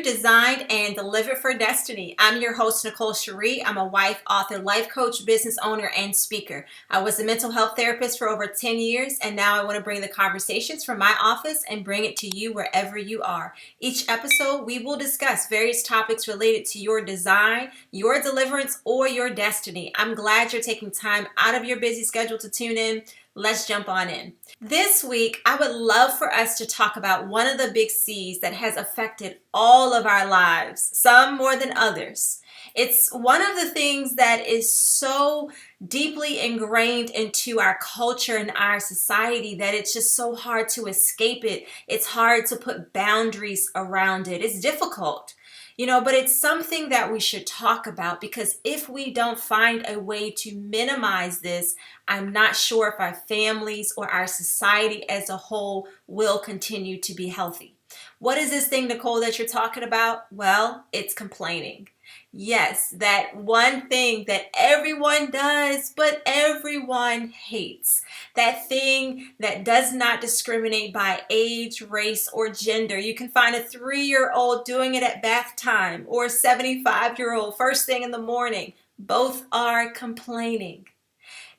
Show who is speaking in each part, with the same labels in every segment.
Speaker 1: Designed and Delivered for Destiny. I'm your host, Nicole Cherie. I'm a wife, author, life coach, business owner, and speaker. I was a mental health therapist for over 10 years, and now I want to bring the conversations from my office and bring it to you wherever you are. Each episode, we will discuss various topics related to your design, your deliverance, or your destiny. I'm glad you're taking time out of your busy schedule to tune in. Let's jump on in. This week, I would love for us to talk about one of the big C's that has affected all of our lives, some more than others. It's one of the things that is so deeply ingrained into our culture and our society that it's just so hard to escape it. It's hard to put boundaries around it. It's difficult. But it's something that we should talk about, because if we don't find a way to minimize this, I'm not sure if our families or our society as a whole will continue to be healthy. What is this thing, Nicole, that you're talking about? Well, it's complaining. Yes, that one thing that everyone does, but everyone hates. That thing that does not discriminate by age, race, or gender. You can find a 3-year-old doing it at bath time, or a 75-year-old first thing in the morning. Both are complaining.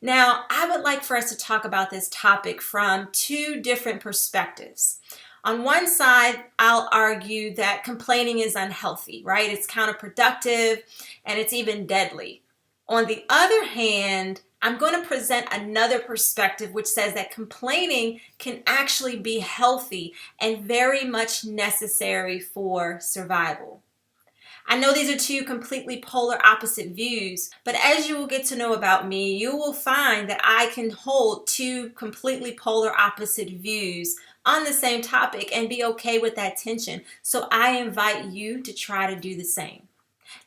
Speaker 1: Now, I would like for us to talk about this topic from two different perspectives. On one side, I'll argue that complaining is unhealthy, right? It's counterproductive and it's even deadly. On the other hand, I'm going to present another perspective which says that complaining can actually be healthy and very much necessary for survival. I know these are two completely polar opposite views, but as you will get to know about me, you will find that I can hold two completely polar opposite views on the same topic and be okay with that tension. So I invite you to try to do the same.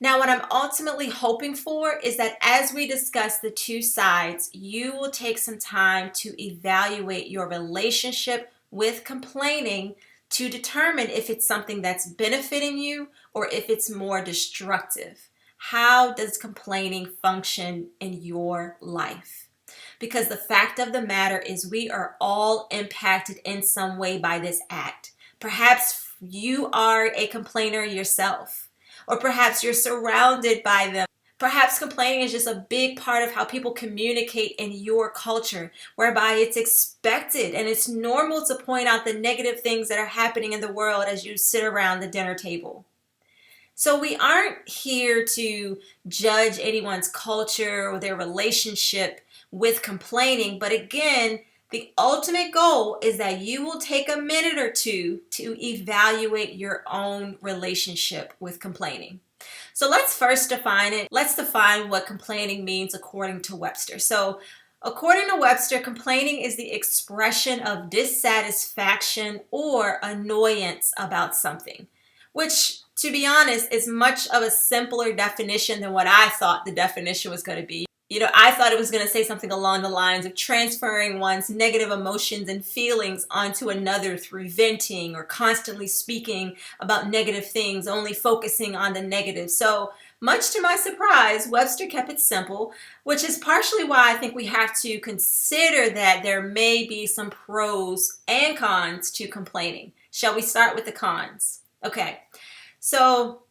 Speaker 1: Now, what I'm ultimately hoping for is that as we discuss the two sides, you will take some time to evaluate your relationship with complaining to determine if it's something that's benefiting you or if it's more destructive. How does complaining function in your life? Because the fact of the matter is we are all impacted in some way by this act. Perhaps you are a complainer yourself, or perhaps you're surrounded by them. Perhaps complaining is just a big part of how people communicate in your culture, whereby it's expected and it's normal to point out the negative things that are happening in the world as you sit around the dinner table. So we aren't here to judge anyone's culture or their relationship with complaining, but again, the ultimate goal is that you will take a minute or two to evaluate your own relationship with complaining. So let's first define it. Let's define what complaining means according to Webster. So according to Webster, complaining is the expression of dissatisfaction or annoyance about something, which, to be honest, is much of a simpler definition than what I thought the definition was going to be. I thought it was going to say something along the lines of transferring one's negative emotions and feelings onto another through venting or constantly speaking about negative things, only focusing on the negative. So much to my surprise, Webster kept it simple, which is partially why I think we have to consider that there may be some pros and cons to complaining. Shall we start with the cons? Okay, so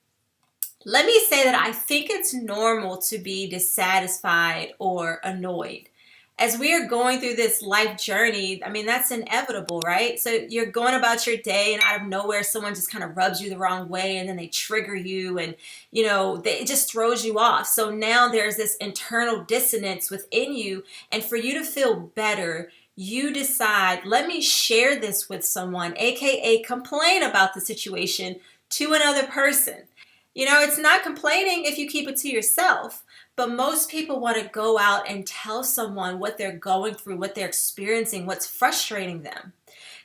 Speaker 1: let me say that I think it's normal to be dissatisfied or annoyed. As we are going through this life journey, that's inevitable, right? So you're going about your day and out of nowhere, someone just kind of rubs you the wrong way and then they trigger you and, it just throws you off. So now there's this internal dissonance within you, and for you to feel better, you decide, let me share this with someone, aka complain about the situation to another person. It's not complaining if you keep it to yourself, but most people want to go out and tell someone what they're going through, what they're experiencing, what's frustrating them.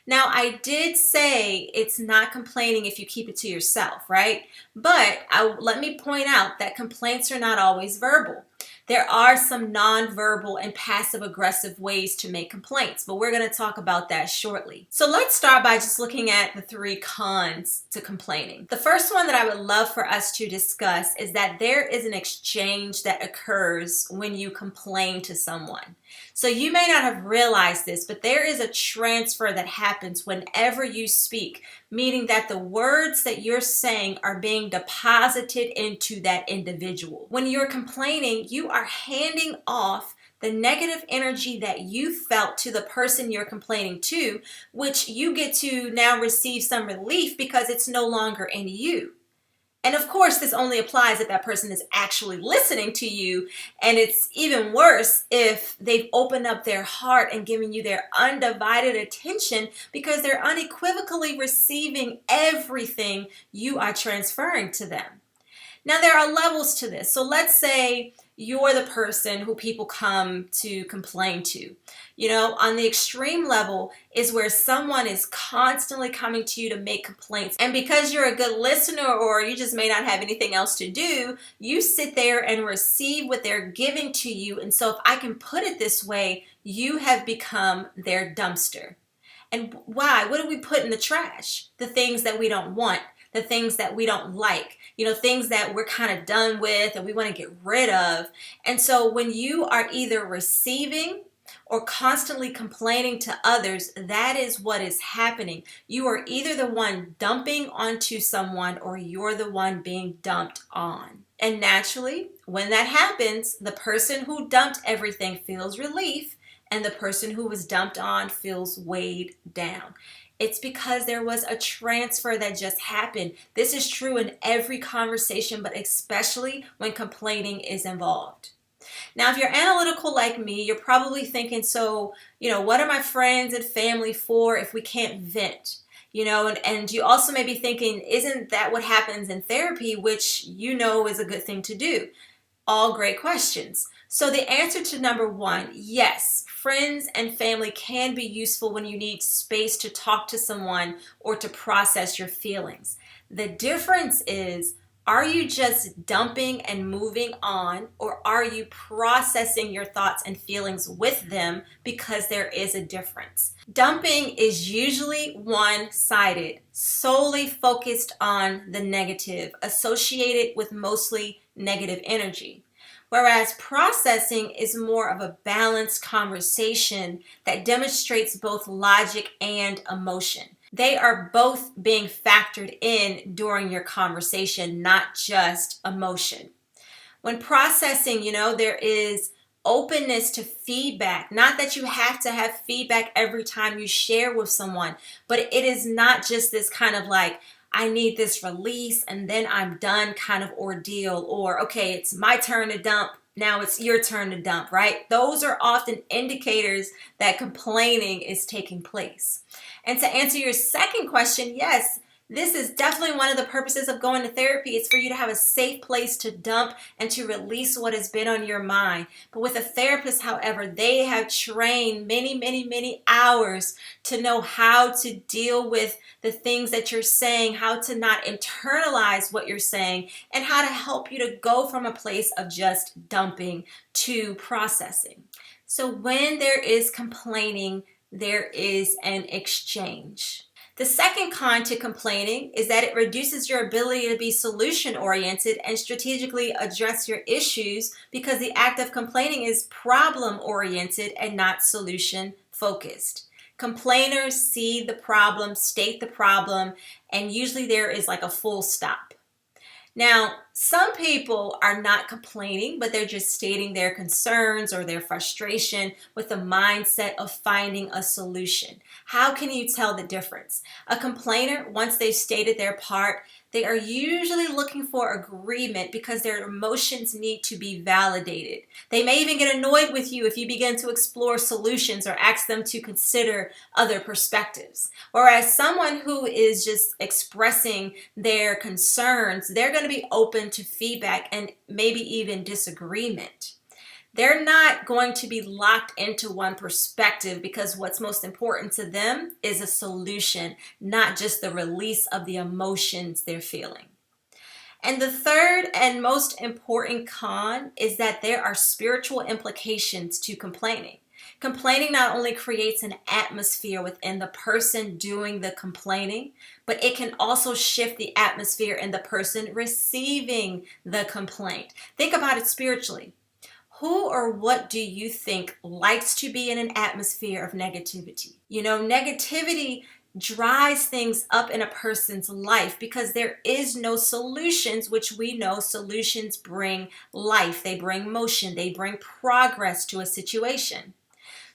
Speaker 1: Now, I did say it's not complaining if you keep it to yourself, right? But let me point out that complaints are not always verbal. There are some nonverbal and passive aggressive ways to make complaints, but we're going to talk about that shortly. So let's start by just looking at the 3 cons to complaining. The first one that I would love for us to discuss is that there is an exchange that occurs when you complain to someone. So you may not have realized this, but there is a transfer that happens whenever you speak, meaning that the words that you're saying are being deposited into that individual. When you're complaining, you are handing off the negative energy that you felt to the person you're complaining to, which you get to now receive some relief because it's no longer in you. And of course, this only applies if that person is actually listening to you. And it's even worse if they've opened up their heart and given you their undivided attention, because they're unequivocally receiving everything you are transferring to them. Now, there are levels to this. So let's say you're the person who people come to complain to. You know, on the extreme level is where someone is constantly coming to you to make complaints. And because you're a good listener, or you just may not have anything else to do, you sit there and receive what they're giving to you. And so if I can put it this way, you have become their dumpster. And why? What do we put in the trash? The things that we don't want, the things that we don't like, you know, things that we're kind of done with and we want to get rid of. And so when you are either receiving or constantly complaining to others, that is what is happening. You are either the one dumping onto someone or you're the one being dumped on. And naturally, when that happens, the person who dumped everything feels relief, and the person who was dumped on feels weighed down. It's because there was a transfer that just happened. This is true in every conversation, but especially when complaining is involved. Now, if you're analytical like me, you're probably thinking, so, what are my friends and family for if we can't vent? And you also may be thinking, isn't that what happens in therapy, which is a good thing to do? All great questions. So the answer to number 1, yes, friends and family can be useful when you need space to talk to someone or to process your feelings. The difference is, are you just dumping and moving on, or are you processing your thoughts and feelings with them? Because there is a difference. Dumping is usually one-sided, solely focused on the negative, associated with mostly negative energy. Whereas processing is more of a balanced conversation that demonstrates both logic and emotion. They are both being factored in during your conversation, not just emotion. When processing, there is openness to feedback. Not that you have to have feedback every time you share with someone, but it is not just this kind of like, I need this release and then I'm done kind of ordeal, or okay, it's my turn to dump, now it's your turn to dump, right? Those are often indicators that complaining is taking place. And to answer your second question, yes, this is definitely one of the purposes of going to therapy. It's for you to have a safe place to dump and to release what has been on your mind. But with a therapist, however, they have trained many, many, many hours to know how to deal with the things that you're saying, how to not internalize what you're saying, and how to help you to go from a place of just dumping to processing. So when there is complaining, there is an exchange. The second con to complaining is that it reduces your ability to be solution-oriented and strategically address your issues, because the act of complaining is problem-oriented and not solution-focused. Complainers see the problem, state the problem, and usually there is like a full stop. Now, some people are not complaining, but they're just stating their concerns or their frustration with the mindset of finding a solution. How can you tell the difference? A complainer, once they've stated their part, they are usually looking for agreement because their emotions need to be validated. They may even get annoyed with you if you begin to explore solutions or ask them to consider other perspectives. Whereas someone who is just expressing their concerns, they're going to be open to feedback and maybe even disagreement. They're not going to be locked into one perspective, because what's most important to them is a solution, not just the release of the emotions they're feeling. And the third and most important con is that there are spiritual implications to complaining. Complaining not only creates an atmosphere within the person doing the complaining, but it can also shift the atmosphere in the person receiving the complaint. Think about it spiritually. Who or what do you think likes to be in an atmosphere of negativity? You know, negativity dries things up in a person's life because there is no solutions, which we know solutions bring life, they bring motion, they bring progress to a situation.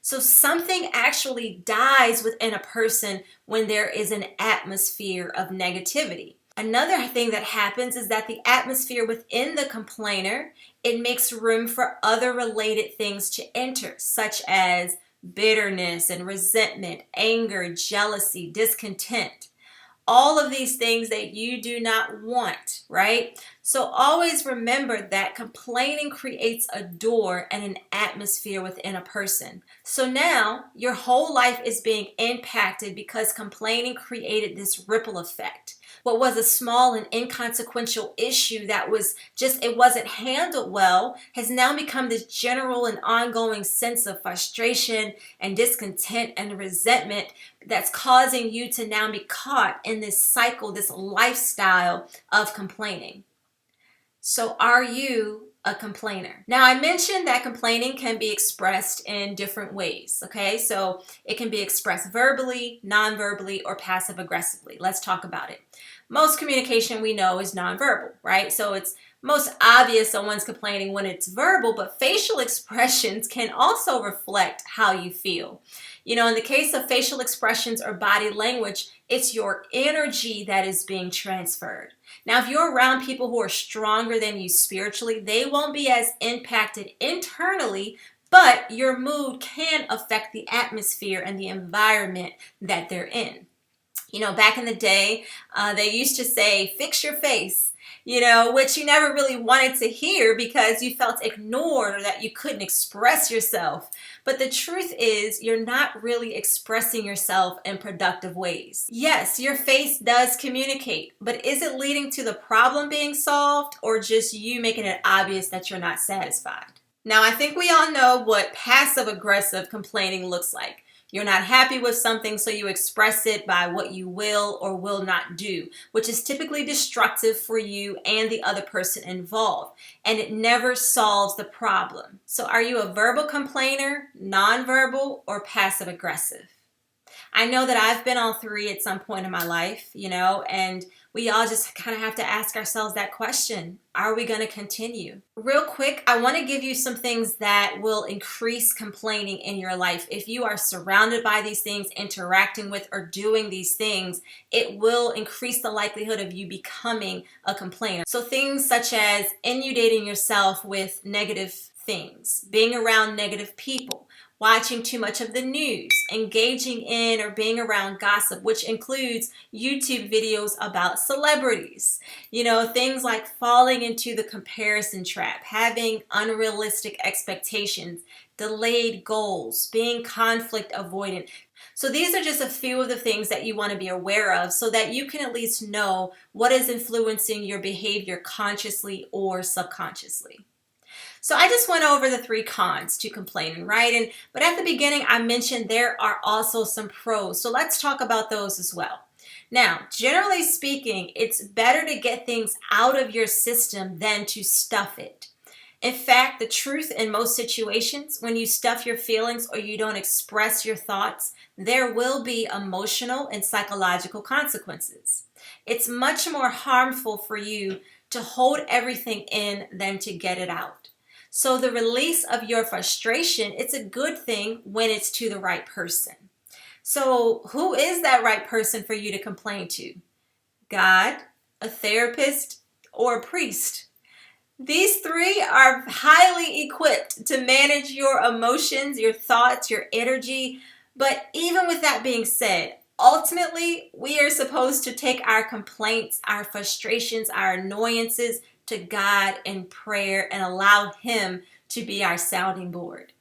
Speaker 1: So something actually dies within a person when there is an atmosphere of negativity. Another thing that happens is that the atmosphere within the complainer, it makes room for other related things to enter, such as bitterness and resentment, anger, jealousy, discontent. All of these things that you do not want, right? So always remember that complaining creates a door and an atmosphere within a person. So now your whole life is being impacted because complaining created this ripple effect. What was a small and inconsequential issue that was just, it wasn't handled well, has now become this general and ongoing sense of frustration and discontent and resentment that's causing you to now be caught in this cycle, this lifestyle of complaining. So are you a complainer? Now, I mentioned that complaining can be expressed in different ways, okay? So it can be expressed verbally, non-verbally, or passive-aggressively. Let's talk about it. Most communication we know is nonverbal, right? So it's most obvious someone's complaining when it's verbal, but facial expressions can also reflect how you feel. You know, in the case of facial expressions or body language, it's your energy that is being transferred. Now, if you're around people who are stronger than you spiritually, they won't be as impacted internally, but your mood can affect the atmosphere and the environment that they're in. You know, back in the day, they used to say, fix your face, you know, which you never really wanted to hear because you felt ignored or that you couldn't express yourself. But the truth is, you're not really expressing yourself in productive ways. Yes, your face does communicate, but is it leading to the problem being solved or just you making it obvious that you're not satisfied? Now, I think we all know what passive-aggressive complaining looks like. You're not happy with something, so you express it by what you will or will not do, which is typically destructive for you and the other person involved, and it never solves the problem. So are you a verbal complainer, nonverbal, or passive-aggressive? I know that I've been all three at some point in my life, you know, and we all just kind of have to ask ourselves that question. Are we going to continue? Real quick, I want to give you some things that will increase complaining in your life. If you are surrounded by these things, interacting with or doing these things, it will increase the likelihood of you becoming a complainer. So things such as inundating yourself with negative things, being around negative people, watching too much of the news, engaging in or being around gossip, which includes YouTube videos about celebrities. You know, things like falling into the comparison trap, having unrealistic expectations, delayed goals, being conflict avoidant. So these are just a few of the things that you want to be aware of so that you can at least know what is influencing your behavior consciously or subconsciously. So I just went over the 3 cons to complaining, right? But at the beginning, I mentioned there are also some pros. So let's talk about those as well. Now, generally speaking, it's better to get things out of your system than to stuff it. In fact, the truth in most situations, when you stuff your feelings or you don't express your thoughts, there will be emotional and psychological consequences. It's much more harmful for you to hold everything in than to get it out. So the release of your frustration, it's a good thing when it's to the right person. So who is that right person for you to complain to? God, a therapist, or a priest? These 3 are highly equipped to manage your emotions, your thoughts, your energy. But even with that being said, ultimately, we are supposed to take our complaints, our frustrations, our annoyances to God in prayer and allow Him to be our sounding board.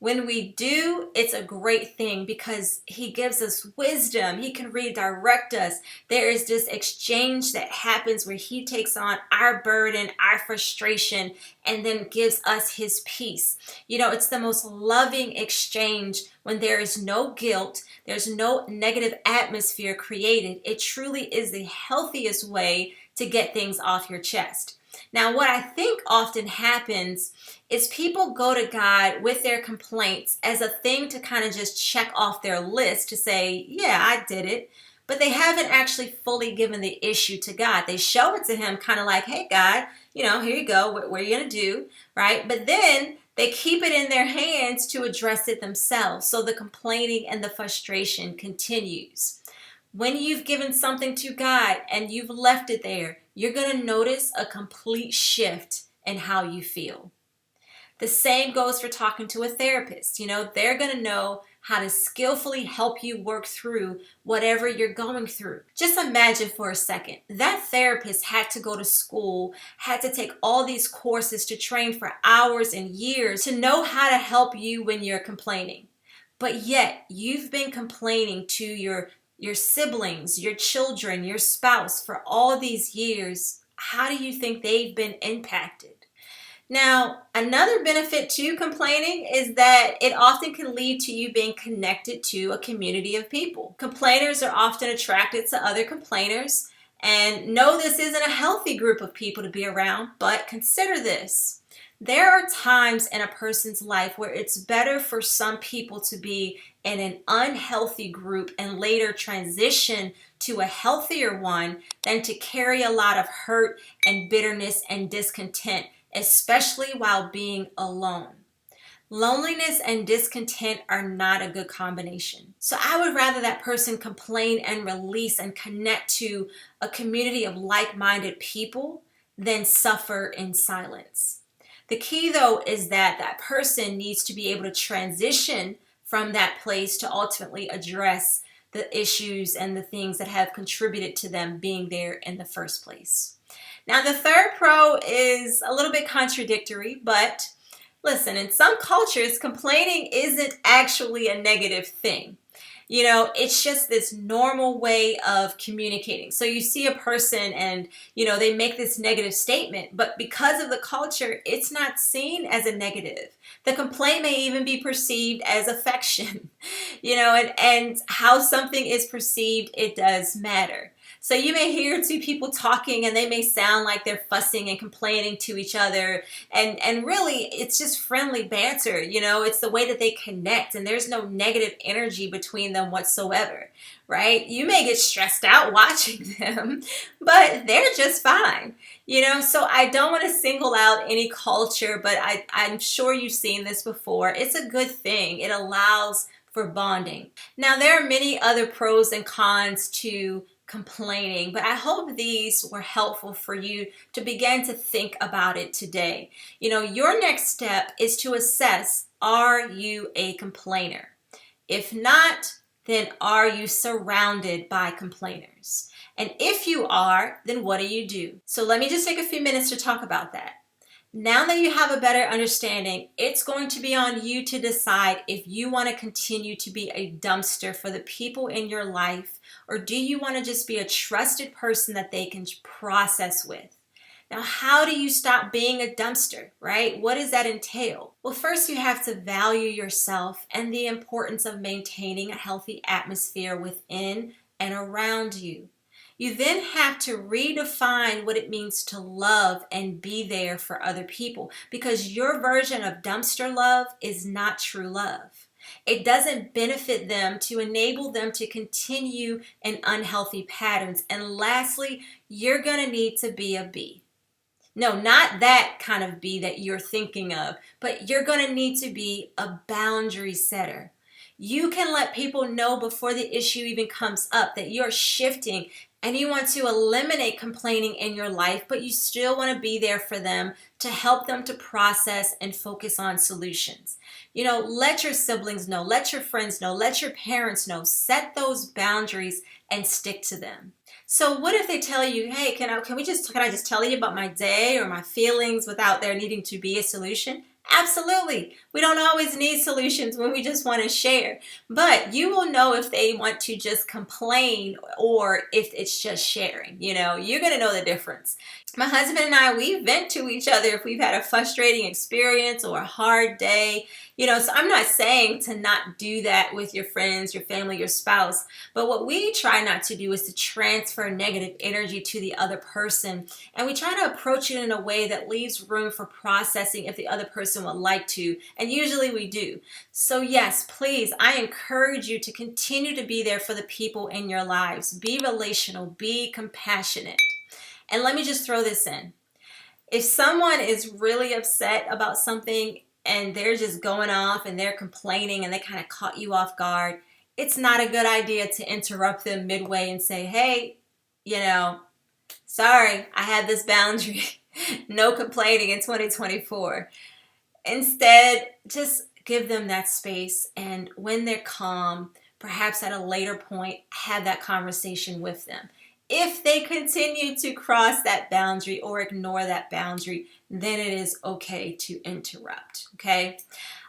Speaker 1: When we do, it's a great thing because he gives us wisdom. He can redirect us. There is this exchange that happens where he takes on our burden, our frustration, and then gives us his peace. It's the most loving exchange when there is no guilt, there's no negative atmosphere created. It truly is the healthiest way to get things off your chest. Now, what I think often happens is people go to God with their complaints as a thing to kind of just check off their list to say, yeah, I did it. But they haven't actually fully given the issue to God. They show it to him kind of like, hey, God, here you go. What are you going to do? Right? But then they keep it in their hands to address it themselves. So the complaining and the frustration continues. When you've given something to God and you've left it there, you're going to notice a complete shift in how you feel. The same goes for talking to a therapist. They're going to know how to skillfully help you work through whatever you're going through. Just imagine for a second, that therapist had to go to school, had to take all these courses to train for hours and years to know how to help you when you're complaining. But yet, you've been complaining to your siblings, your children, your spouse for all these years. How do you think they've been impacted? Now, another benefit to complaining is that it often can lead to you being connected to a community of people. Complainers are often attracted to other complainers, and no, this isn't a healthy group of people to be around, but consider this. There are times in a person's life where it's better for some people to be in an unhealthy group and later transition to a healthier one than to carry a lot of hurt and bitterness and discontent, especially while being alone. Loneliness and discontent are not a good combination. So I would rather that person complain and release and connect to a community of like-minded people than suffer in silence. The key, though, is that that person needs to be able to transition from that place to ultimately address the issues and the things that have contributed to them being there in the first place. Now, the third pro is a little bit contradictory, but listen, in some cultures, complaining isn't actually a negative thing. It's just this normal way of communicating. So you see a person and, they make this negative statement, but because of the culture, it's not seen as a negative. The complaint may even be perceived as affection, and how something is perceived, it does matter. So you may hear two people talking and they may sound like they're fussing and complaining to each other. And really, it's just friendly banter. It's the way that they connect and there's no negative energy between them whatsoever, right? You may get stressed out watching them, but they're just fine. So I don't want to single out any culture, but I'm sure you've seen this before. It's a good thing. It allows for bonding. Now, there are many other pros and cons to complaining, but I hope these were helpful for you to begin to think about it today. Your next step is to assess, are you a complainer? If not, then are you surrounded by complainers? And if you are, then what do you do? So let me just take a few minutes to talk about that. Now that you have a better understanding, it's going to be on you to decide if you want to continue to be a dumpster for the people in your life, or do you want to just be a trusted person that they can process with? Now, how do you stop being a dumpster, right? What does that entail? Well, first you have to value yourself and the importance of maintaining a healthy atmosphere within and around you. You then have to redefine what it means to love and be there for other people, because your version of dumpster love is not true love. It doesn't benefit them to enable them to continue in unhealthy patterns. And lastly, you're going to need to be a B. No, not that kind of B that you're thinking of, but you're going to need to be a boundary setter. You can let people know before the issue even comes up that you're shifting and you want to eliminate complaining in your life, but you still want to be there for them to help them to process and focus on solutions. Let your siblings know, let your friends know, let your parents know, set those boundaries and stick to them. So what if they tell you, hey, can I just tell you about my day or my feelings without there needing to be a solution? Absolutely. We don't always need solutions when we just want to share. But you will know if they want to just complain or if it's just sharing. You're going to know the difference. My husband and I, we vent to each other if we've had a frustrating experience or a hard day. So I'm not saying to not do that with your friends, your family, your spouse. But what we try not to do is to transfer negative energy to the other person. And we try to approach it in a way that leaves room for processing if the other person would like to. And usually we do. So yes, please, I encourage you to continue to be there for the people in your lives. Be relational, be compassionate. And let me just throw this in. If someone is really upset about something and they're just going off and they're complaining and they kind of caught you off guard, it's not a good idea to interrupt them midway and say, hey, sorry, I had this boundary. No complaining in 2024. Instead, just give them that space. And when they're calm, perhaps at a later point, have that conversation with them. If they continue to cross that boundary or ignore that boundary, then it is okay to interrupt, okay?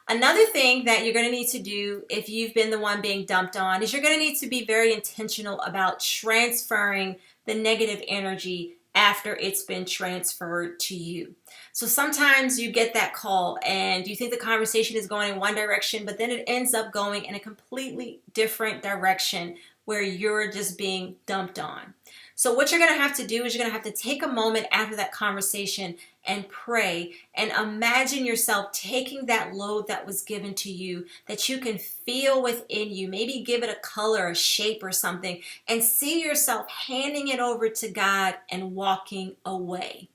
Speaker 1: Another thing that you're going to need to do if you've been the one being dumped on is you're going to need to be very intentional about transferring the negative energy after it's been transferred to you. So sometimes you get that call and you think the conversation is going in one direction, but then it ends up going in a completely different direction where you're just being dumped on. So what you're going to have to do is you're going to have to take a moment after that conversation and pray and imagine yourself taking that load that was given to you that you can feel within you. Maybe give it a color, a shape or something, and see yourself handing it over to God and walking away.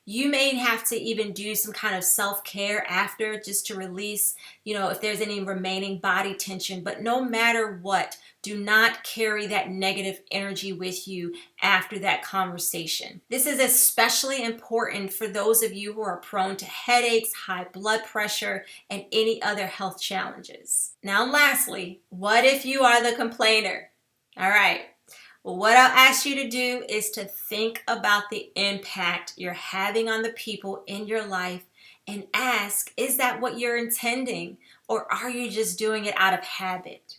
Speaker 1: You may have to even do some kind of self-care after just to release, if there's any remaining body tension. But no matter what, do not carry that negative energy with you after that conversation. This is especially important for those of you who are prone to headaches, high blood pressure, and any other health challenges. Now, lastly, what if you are the complainer? All right. Well, what I'll ask you to do is to think about the impact you're having on the people in your life and ask, is that what you're intending? Or are you just doing it out of habit?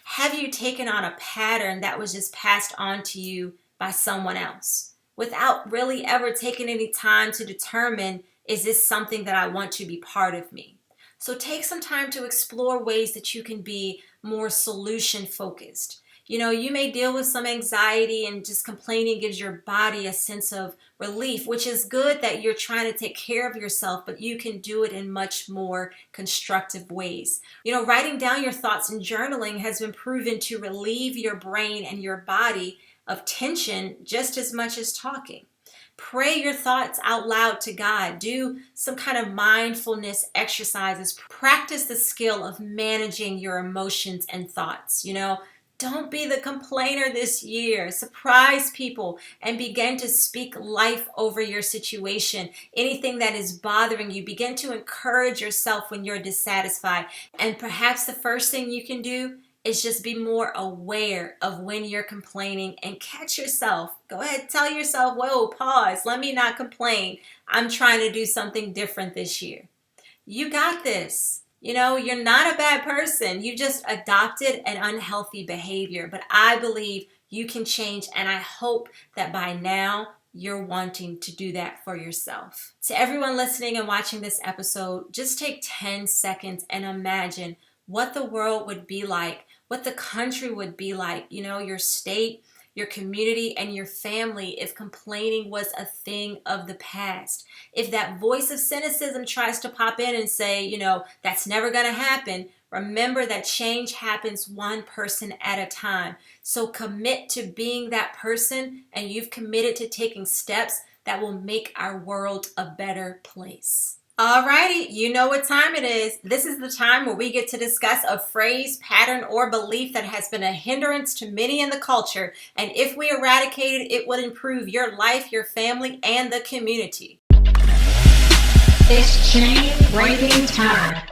Speaker 1: Have you taken on a pattern that was just passed on to you by someone else without really ever taking any time to determine, is this something that I want to be part of me? So take some time to explore ways that you can be more solution focused. You may deal with some anxiety and just complaining gives your body a sense of relief, which is good that you're trying to take care of yourself, but you can do it in much more constructive ways. Writing down your thoughts and journaling has been proven to relieve your brain and your body of tension just as much as talking. Pray your thoughts out loud to God. Do some kind of mindfulness exercises. Practice the skill of managing your emotions and thoughts. Don't be the complainer this year. Surprise people and begin to speak life over your situation. Anything that is bothering you, begin to encourage yourself when you're dissatisfied. And perhaps the first thing you can do is just be more aware of when you're complaining and catch yourself. Go ahead, tell yourself, whoa, pause. Let me not complain. I'm trying to do something different this year. You got this. You're not a bad person. You just adopted an unhealthy behavior. But I believe you can change, and I hope that by now you're wanting to do that for yourself. To everyone listening and watching this episode, just take 10 seconds and imagine what the world would be like, what the country would be like, your state, your community, and your family if complaining was a thing of the past. If that voice of cynicism tries to pop in and say, that's never going to happen, remember that change happens one person at a time. So commit to being that person, and you've committed to taking steps that will make our world a better place. Alrighty, you know what time it is. This is the time where we get to discuss a phrase, pattern, or belief that has been a hindrance to many in the culture. And if we eradicate it, it would improve your life, your family, and the community.
Speaker 2: It's chain breaking time.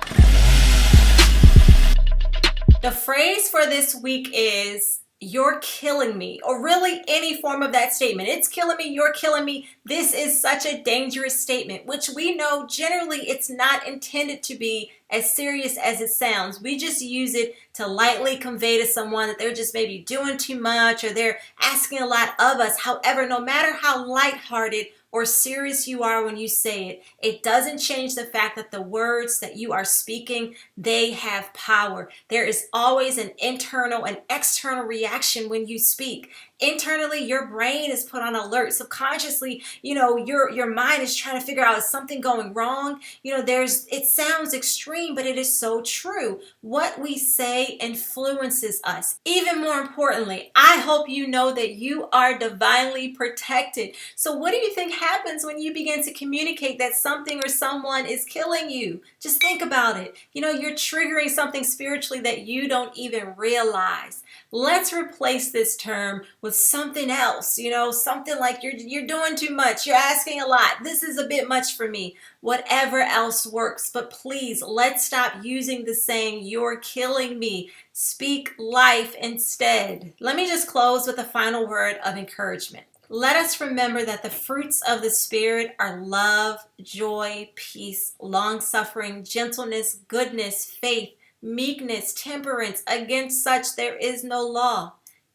Speaker 1: The phrase for this week is, "You're killing me," or really any form of that statement. "It's killing me," "You're killing me." This is such a dangerous statement, which we know generally it's not intended to be as serious as it sounds. We just use it to lightly convey to someone that they're just maybe doing too much or they're asking a lot of us. However, no matter how lighthearted or serious you are when you say it, it doesn't change the fact that the words that you are speaking, they have power. There is always an internal and external reaction when you speak. Internally, your brain is put on alert. Subconsciously, your mind is trying to figure out, is something going wrong? It sounds extreme, but it is so true. What we say influences us. Even more importantly, I hope you know that you are divinely protected. So what do you think happens when you begin to communicate that something or someone is killing you? Just think about it. You're triggering something spiritually that you don't even realize. Let's replace this term with something else, something like you're doing too much, you're asking a lot, this is a bit much for me, whatever else works. But please, let's stop using the saying, "You're killing me." Speak life instead. Let me just close with a final word of encouragement. Let us remember that the fruits of the Spirit are love, joy, peace, long-suffering, gentleness, goodness, faith, meekness, temperance. Against such there is no law.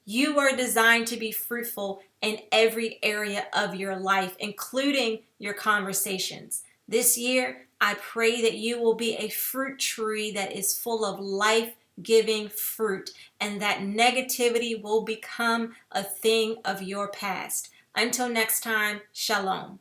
Speaker 1: You are designed to be fruitful in every area of your life, including your conversations. This year, I pray that you will be a fruit tree that is full of life-giving fruit, and that negativity will become a thing of your past. Until next time, shalom.